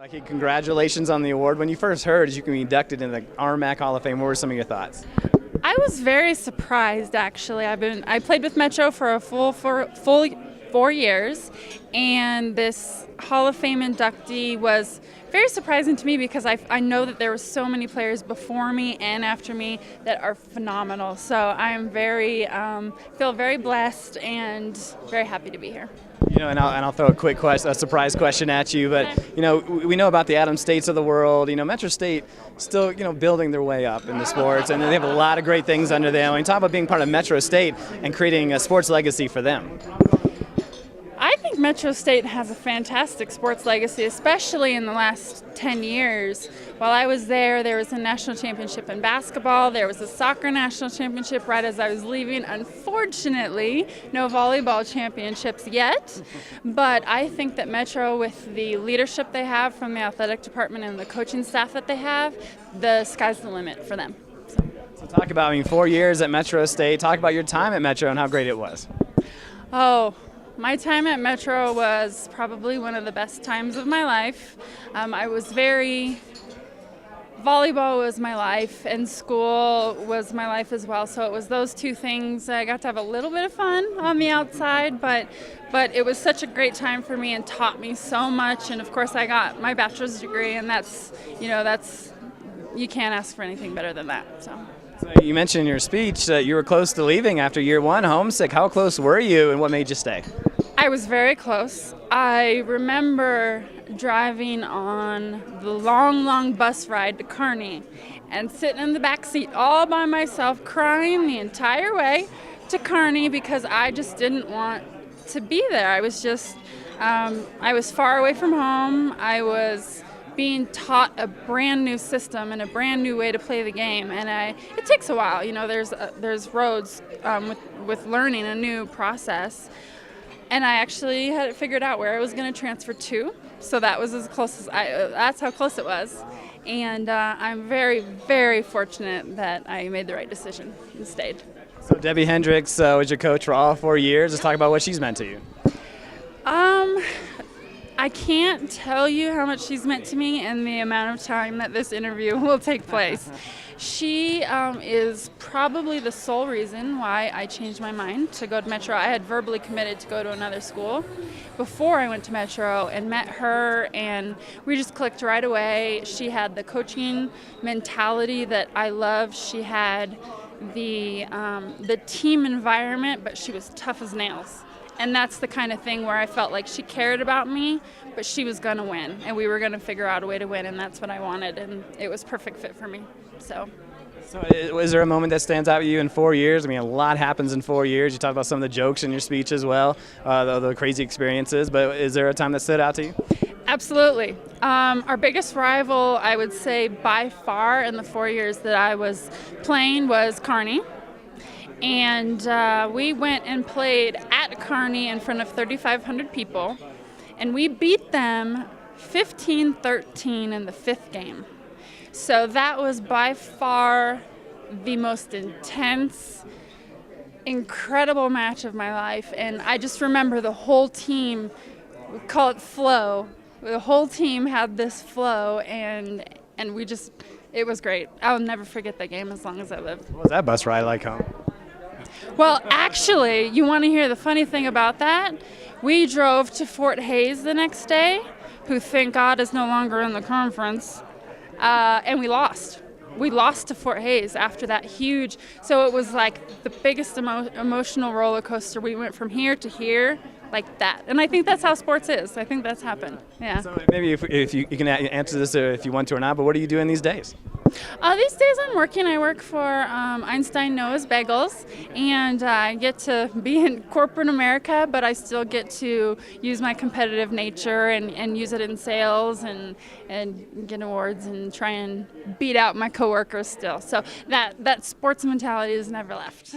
Okay, congratulations on the award. When you first heard you can be inducted in the RMAC Hall of Fame, what were some of your thoughts? I was very surprised, actually. I played with Metro for a full 4 years, and this Hall of Fame inductee was very surprising to me because I know that there were so many players before me and after me that are phenomenal. So I'm feel very blessed and very happy to be here. And I'll throw a surprise question at you. But we know about the Adams States of the world. Metro State still building their way up in the sports, and they have a lot of great things under them. And talk about being part of Metro State and creating a sports legacy for them. I think Metro State has a fantastic sports legacy, especially in the last 10 years. While I was there was a national championship in basketball. There was a soccer national championship right as I was leaving. Unfortunately, no volleyball championships yet. But I think that Metro, with the leadership they have from the athletic department and the coaching staff that they have, the sky's the limit for them. So talk about, 4 years at Metro State. Talk about your time at Metro and how great it was. My time at Metro was probably one of the best times of my life. Volleyball was my life, and school was my life as well. So it was those two things. I got to have a little bit of fun on the outside, but it was such a great time for me and taught me so much. And of course, I got my bachelor's degree, and that's you can't ask for anything better than that. So you mentioned in your speech that you were close to leaving after year one, homesick. How close were you, and what made you stay? I was very close. I remember driving on the long bus ride to Kearney and sitting in the back seat all by myself, crying the entire way to Kearney because I just didn't want to be there. I was far away from home. I was being taught a brand new system and a brand new way to play the game, and it takes a while. There's roads with learning a new process, and I actually had it figured out where I was going to transfer to. So that was as close as that's how close it was, and I'm very, very fortunate that I made the right decision and stayed. So Debbie Hendricks was your coach for all 4 years. Let's talk about what she's meant to you. I can't tell you how much she's meant to me in the amount of time that this interview will take place. She is probably the sole reason why I changed my mind to go to Metro. I had verbally committed to go to another school before I went to Metro and met her, and we just clicked right away. She had the coaching mentality that I love. She had the team environment, but she was tough as nails. And that's the kind of thing where I felt like she cared about me, but she was going to win, and we were going to figure out a way to win, and that's what I wanted, and it was perfect fit for me. So is there a moment that stands out to you in 4 years? A lot happens in 4 years. You talked about some of the jokes in your speech as well, the crazy experiences, but is there a time that stood out to you? Absolutely. Our biggest rival, I would say by far in the 4 years that I was playing, was Kearney. And we went and played at Kearney in front of 3,500 people, and we beat them 15-13 in the fifth game. So that was by far the most intense, incredible match of my life. And I just remember the whole team, we call it flow. The whole team had this flow, and it was great. I'll never forget that game as long as I live. What was that bus ride like home? Well, actually, you want to hear the funny thing about that? We drove to Fort Hays the next day, who, thank God, is no longer in the conference, and we lost. We lost to Fort Hays after that huge. So it was like the biggest emotional roller coaster. We went from here to here like that. And I think that's how sports is. I think that's happened. Yeah. So maybe if you can answer this if you want to or not, but what are you doing these days? These days I'm working. I work for Einstein Noah's Bagels, and I get to be in corporate America, but I still get to use my competitive nature and use it in sales and get awards and try and beat out my coworkers still. So that sports mentality has never left.